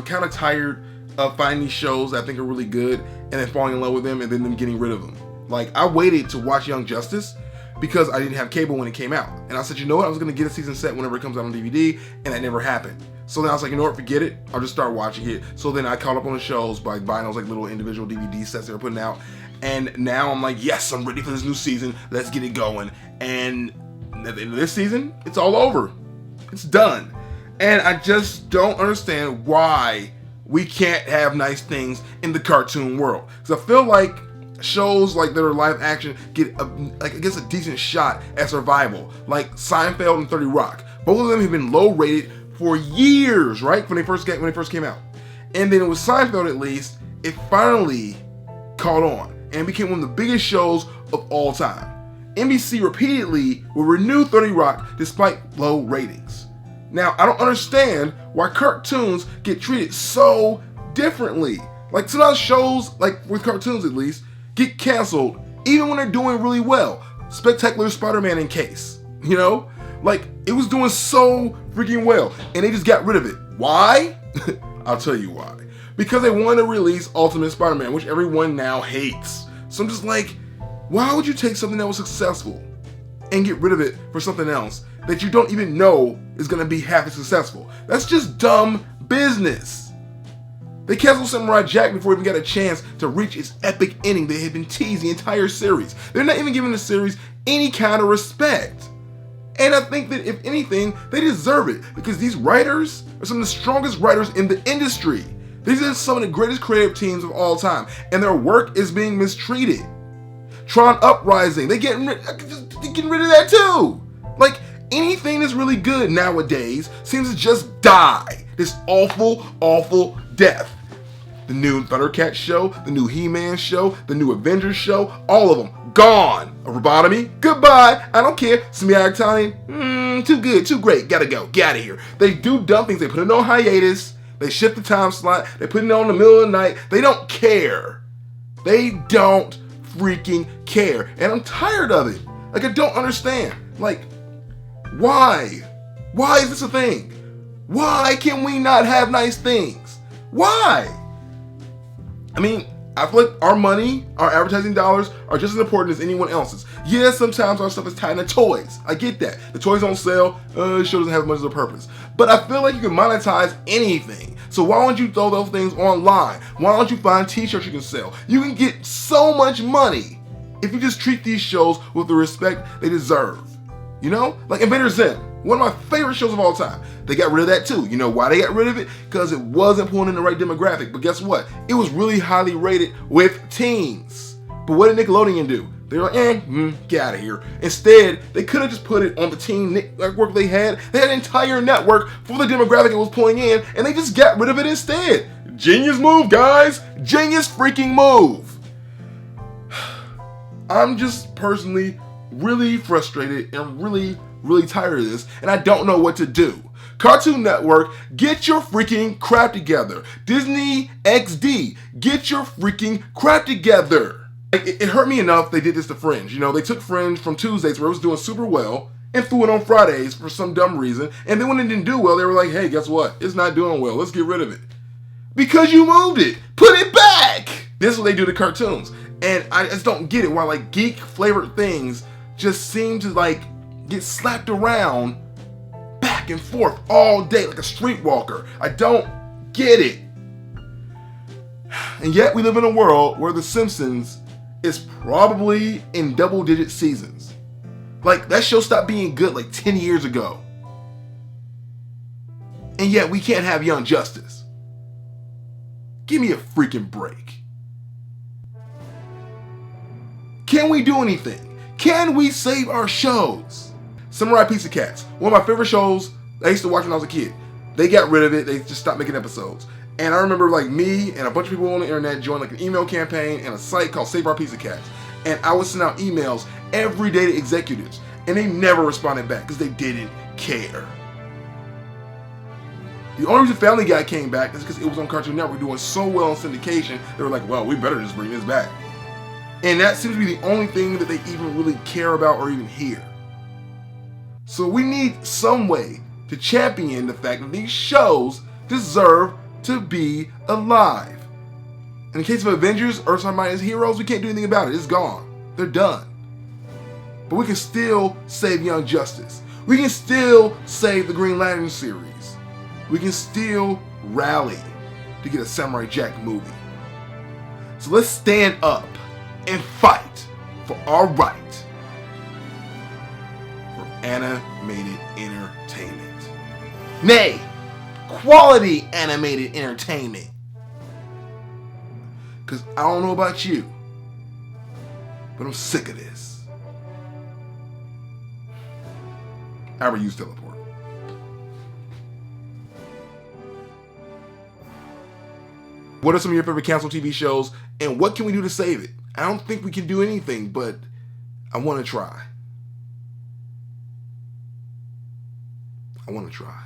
kind of tired of finding these shows that I think are really good and then falling in love with them and then them getting rid of them. Like, I waited to watch Young Justice because I didn't have cable when it came out. And I said, you know what? I was going to get a season set whenever it comes out on DVD, and that never happened. So then I was like, you know what? Forget it. I'll just start watching it. So then I caught up on the shows by buying those like little individual DVD sets they were putting out. And now I'm like, yes, I'm ready for this new season. Let's get it going. And at the end of this season, it's all over. It's done. And I just don't understand why we can't have nice things in the cartoon world. Because I feel like shows like that are live action get a decent shot at survival. Like Seinfeld and 30 Rock. Both of them have been low rated for years, right? When they first came out. And then with Seinfeld, at least, it finally caught on and became one of the biggest shows of all time. NBC repeatedly will renew 30 Rock despite low ratings. Now, I don't understand why cartoons get treated so differently. Like, sometimes shows, like with cartoons at least, get canceled even when they're doing really well. Spectacular Spider-Man in case, you know? Like, it was doing so freaking well, and they just got rid of it. Why? I'll tell you why. Because they wanted to release Ultimate Spider-Man, which everyone now hates. So I'm just like, why would you take something that was successful and get rid of it for something else that you don't even know is going to be half as successful? That's just dumb business. They canceled Samurai Jack before it even got a chance to reach its epic ending they had been teased the entire series. They're not even giving the series any kind of respect. And I think that if anything, they deserve it because these writers are some of the strongest writers in the industry. These are some of the greatest creative teams of all time, and their work is being mistreated. Tron Uprising, they're getting rid of that too. Like, anything that's really good nowadays seems to just die this awful, awful death. The new Thundercats show, the new He-Man show, the new Avengers show, all of them gone. A Robotomy, goodbye. I don't care. Semi-Octani, too good, too great. Gotta go. Get out of here. They do dumb things. They put it on hiatus. They shift the time slot. They put it on in the middle of the night. They don't care. They don't freaking care. And I'm tired of it. Like, I don't understand. Like, why? Why is this a thing? Why can we not have nice things? Why? I mean, I feel like our money, our advertising dollars are just as important as anyone else's. Yeah, sometimes our stuff is tied into toys. I get that. The toys don't sell, the show doesn't have much of a purpose. But I feel like you can monetize anything. So why don't you throw those things online? Why don't you find t-shirts you can sell? You can get so much money if you just treat these shows with the respect they deserve. You know? Like Invader Zim, one of my favorite shows of all time. They got rid of that too. You know why they got rid of it? Because it wasn't pulling in the right demographic. But guess what? It was really highly rated with teens. But what did Nickelodeon do? They were like, get out of here. Instead, they could have just put it on the teen network they had. They had an entire network for the demographic it was pulling in, and they just got rid of it instead. Genius move, guys. Genius freaking move. I'm just personally really frustrated and really tired of this, and I don't know what to do. Cartoon Network, get your freaking crap together. Disney XD, get your freaking crap together. It hurt me enough they did this to Fringe. You know, they took Fringe from Tuesdays where it was doing super well and threw it on Fridays for some dumb reason. And then when it didn't do well, they were like, hey, guess what? It's not doing well. Let's get rid of it. Because you moved it. Put it back. This is what they do to cartoons. And I just don't get it why like geek flavored things just seem to like get slapped around back and forth all day like a streetwalker. I don't get it. And yet we live in a world where The Simpsons is probably in double-digit seasons. Like, that show stopped being good like 10 years ago. And yet we can't have Young Justice. Give me a freaking break. Can we do anything? Can we save our shows? Samurai Pizza Cats, one of my favorite shows I used to watch when I was a kid. They got rid of it. They just stopped making episodes. And I remember like me and a bunch of people on the internet joined like an email campaign and a site called Save Our Pizza Cats. And I would send out emails every day to executives. And they never responded back because they didn't care. The only reason Family Guy came back is because it was on Cartoon Network doing so well in syndication, they were like, well, we better just bring this back. And that seems to be the only thing that they even really care about or even hear. So we need some way to champion the fact that these shows deserve to be alive. In the case of Avengers, Earth's Mightiest Heroes, we can't do anything about it. It's gone. They're done. But we can still save Young Justice. We can still save the Green Lantern series. We can still rally to get a Samurai Jack movie. So let's stand up and fight for our right for animated entertainment. Nay, quality animated entertainment. Because I don't know about you, but I'm sick of this. I reuse teleport. What are some of your favorite canceled TV shows, and what can we do to save it? I don't think we can do anything, but I want to try. I want to try.